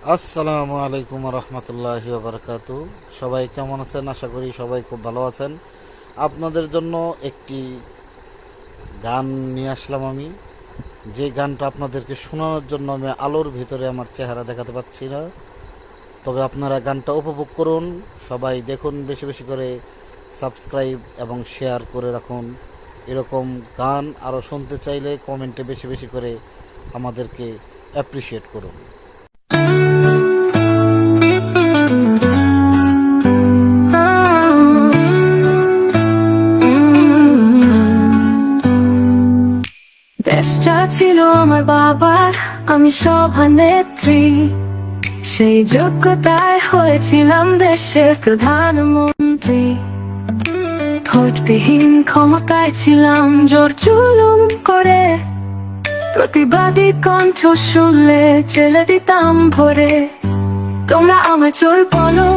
আসসালামু আলাইকুম রহমতুল্লাহি ওবরকাতু। সবাই কেমন আছেন? আশা করি সবাই খুব ভালো আছেন। আপনাদের জন্য একটি গান নিয়ে আসলাম আমি। যে গানটা আপনাদেরকে শোনানোর জন্য আমি আলোর ভিতরে আমার চেহারা দেখাতে পাচ্ছি না, তবে আপনারা গানটা উপভোগ করুন। সবাই দেখুন, বেশি বেশি করে সাবস্ক্রাইব এবং শেয়ার করে রাখুন। এরকম গান আরও শুনতে চাইলে কমেন্টে বেশি বেশি করে আমাদেরকে অ্যাপ্রিসিয়েট করুন। দেশটা ছিল আমার বাবার, আমি সভানেত্রী। সেই যোগ্যতায় হয়েছিলাম দেশের প্রধানমন্ত্রী। ভোটবিহীন ক্ষমতায় ছিলাম জোর জুলুম করে, প্রতিবাদী কণ্ঠ শুনলে জেলে দিতাম ভরে। তোমরা আমার চোর বলো,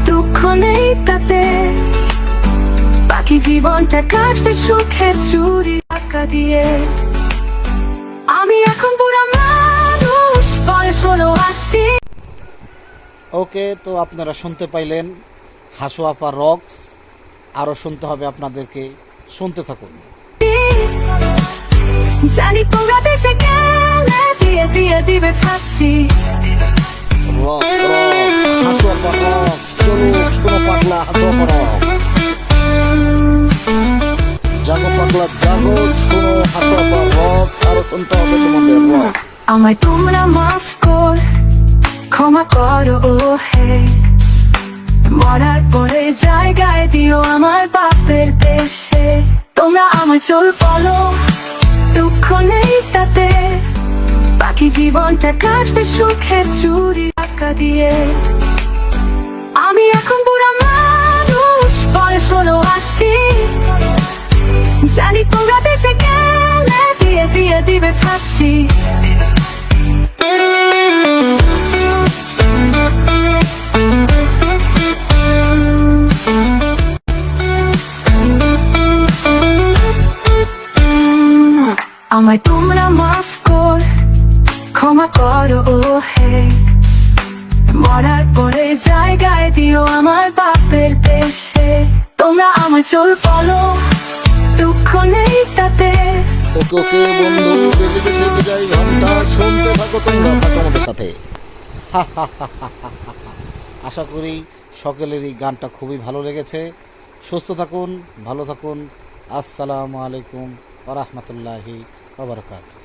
দুঃখ নেই তাতে, বাকি জীবনটা কাটবে সুখের চুরি টাকা দিয়ে। আমি এখন পুরা মানুষ, বয়স হলো ৮০। ওকে, তো আপনারা শুনতে পাইলেন হাসু আপা রক্স। আরও শুনতে হবে আপনাদেরকে, শুনতে থাকুন। জানি তোমরা দেশে গেলে দিয়ে দিয়ে দিবে ফাঁসি। রক্স রক্স, হাসু আপা রক্স, চলো শোনো পাগলা হাসু আপা রক্স। জাগো পাগলা জাগো, শোনো হাসু আপা রক্স। আরও শুনতে হবে তোমাদের রক্স। আমায় তোমরা মাফ কর, ক্ষমা করো ও হে, মরার পরে জায়গায় দিও আমার বাপের দেশে। তোমরা আমার চোর বলো, দুঃখ নেই তাতে, বাকি জীবনটা কাটবে সুখের চুরি টাকা দিয়ে। আমি এখন পুরা মানুষ, বয়স হলো ৮০। জানি তোমরা দেশে গেলে দিয়ে দিয়ে দিবে ফাঁসি। আমায় তোমরা মাফ কর, ক্ষমা করো ও হে, মরার পরে জায়গায় দিও আমার বাপের দেশে। তোমরা আমার চোর বলো, দুঃখ নেই তাতে। ওকে ওকে বন্ধু, বেজে গেছে বিদায় ঘন্টা। শুনতে থাকো, তোমরা থাকো আমাদের সাথে। আশা করি সকলেরই গানটা খুবই ভালো লেগেছে। সুস্থ থাকুন, ভালো থাকুন। আসসালামু আলাইকুম ওয়া রাহমাতুল্লাহি ওয়া বারাকাতুহু।